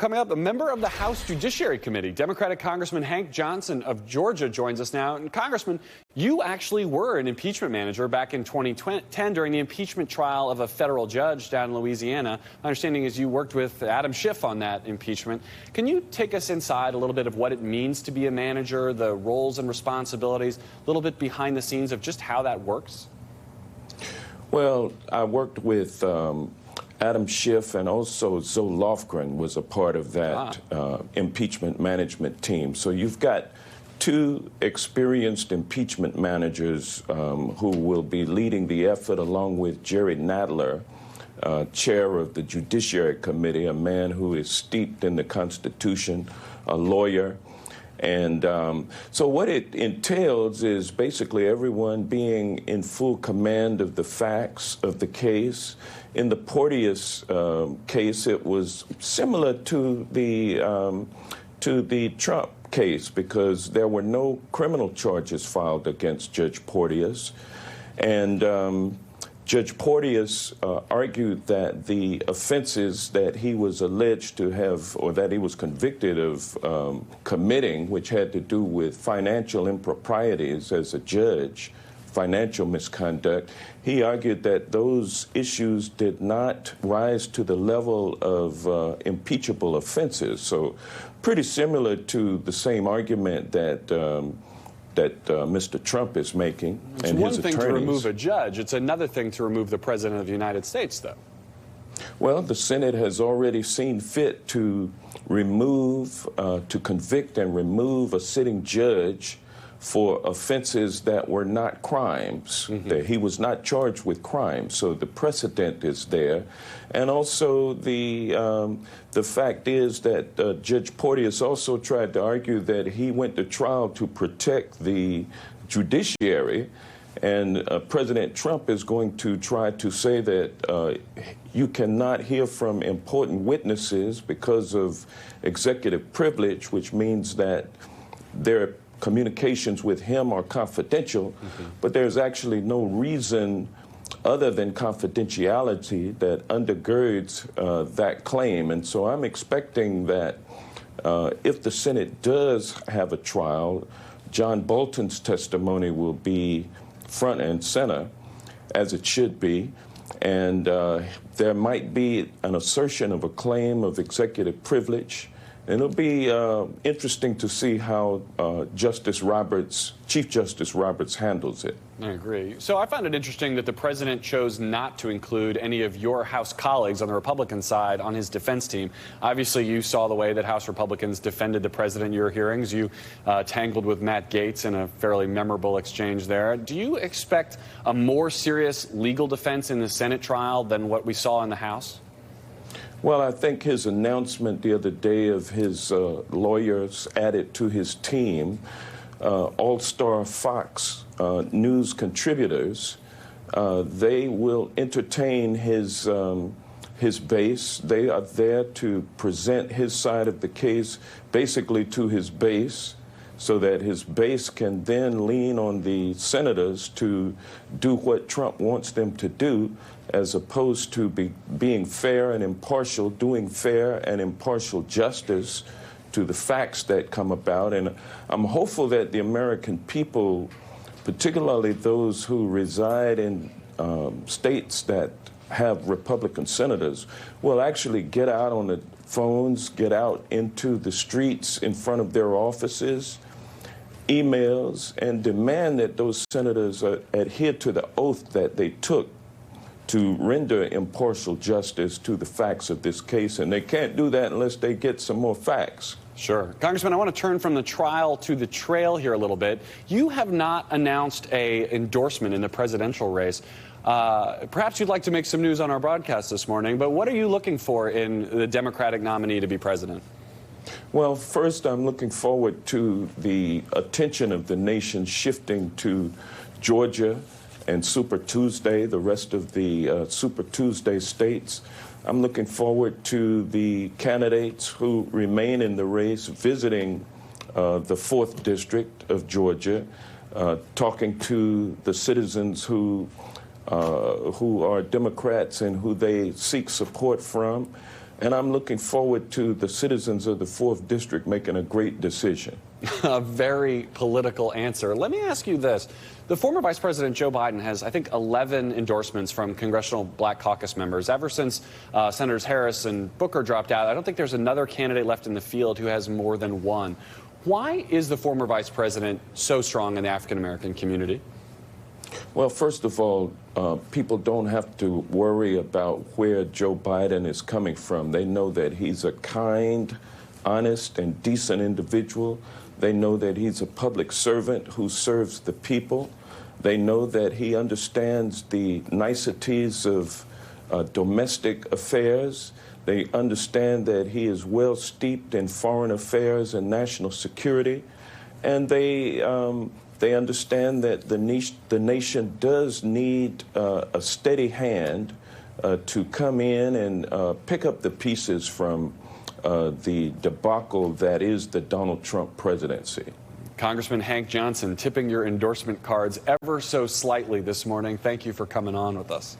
Coming up, a member of the House Judiciary Committee, Democratic Congressman Hank Johnson of Georgia, joins us now. And Congressman, you actually were an impeachment manager back in 2010 during the impeachment trial of a federal judge down in Louisiana. My understanding is you worked with Adam Schiff on that impeachment. Can you take us inside a little bit of what it means to be a manager, the roles and responsibilities, a little bit behind the scenes of just how that works? Well, I worked with Adam Schiff, and also Zoe Lofgren was a part of that impeachment management team. So you've got two experienced impeachment managers who will be leading the effort, along with Jerry Nadler, chair of the Judiciary Committee, a man who is steeped in the Constitution, a lawyer. And so what it entails is basically everyone being in full command of the facts of the case. In the Porteous case, it was similar to the Trump case because there were no criminal charges filed against Judge Porteous. And Judge Porteous argued that the offenses that he was alleged to have, or that he was convicted of committing, which had to do with financial improprieties as a judge, financial misconduct, he argued that those issues did not rise to the level of impeachable offenses. So pretty similar to the same argument that Mr. Trump is making and his attorneys. It's one thing to remove a judge. It's another thing to remove the President of the United States, though. Well, the Senate has already seen fit to remove, to convict and remove a sitting judge for offenses that were not crimes. That he was not charged with crimes, so the precedent is there. And also the fact is that Judge Porteous also tried to argue that he went to trial to protect the judiciary, and President Trump is going to try to say that you cannot hear from important witnesses because of executive privilege, which means that their communications with him are confidential, but there's actually no reason other than confidentiality that undergirds that claim. And so I'm expecting that if the Senate does have a trial, John Bolton's testimony will be front and center, as it should be, and there might be an assertion of a claim of executive privilege. And it'll be interesting to see how Chief Justice Roberts handles it. I agree. So I found it interesting that the president chose not to include any of your House colleagues on the Republican side on his defense team. Obviously, you saw the way that House Republicans defended the president in your hearings. You tangled with Matt Gaetz in a fairly memorable exchange there. Do you expect a more serious legal defense in the Senate trial than what we saw in the House? Well, I think his announcement the other day of his lawyers added to his team, all-star Fox News contributors, they will entertain his base. They are there to present his side of the case basically to his base, so that his base can then lean on the senators to do what Trump wants them to do, as opposed to being fair and impartial, doing fair and impartial justice to the facts that come about. And I'm hopeful that the American people, particularly those who reside in states that have Republican senators, will actually get out on the phones, get out into the streets in front of their offices, emails, and demand that those senators adhere to the oath that they took to render impartial justice to the facts of this case. And they can't do that unless they get some more facts. Sure. Congressman, I want to turn from the trial to the trail here a little bit. You have not announced an endorsement in the presidential race. Perhaps you'd like to make some news on our broadcast this morning, but what are you looking for in the Democratic nominee to be president? Well, first, I'm looking forward to the attention of the nation shifting to Georgia and Super Tuesday, the rest of the Super Tuesday states. I'm looking forward to the candidates who remain in the race visiting the 4th District of Georgia, talking to the citizens who are Democrats and who they seek support from. And I'm looking forward to the citizens of the 4th District making a great decision. A very political answer. Let me ask you this. The former Vice President Joe Biden has, I think, 11 endorsements from Congressional Black Caucus members. Ever since Senators Harris and Booker dropped out, I don't think there's another candidate left in the field who has more than one. Why is the former Vice President so strong in the African-American community? Well, first of all, people don't have to worry about where Joe Biden is coming from. They know that he's a kind, honest, and decent individual. They know that he's a public servant who serves the people. They know that he understands the niceties of domestic affairs. They understand that he is well steeped in foreign affairs and national security. And they understand that the nation does need a steady hand to come in and pick up the pieces from the debacle that is the Donald Trump presidency. Congressman Hank Johnson tipping your endorsement cards ever so slightly this morning. Thank you for coming on with us.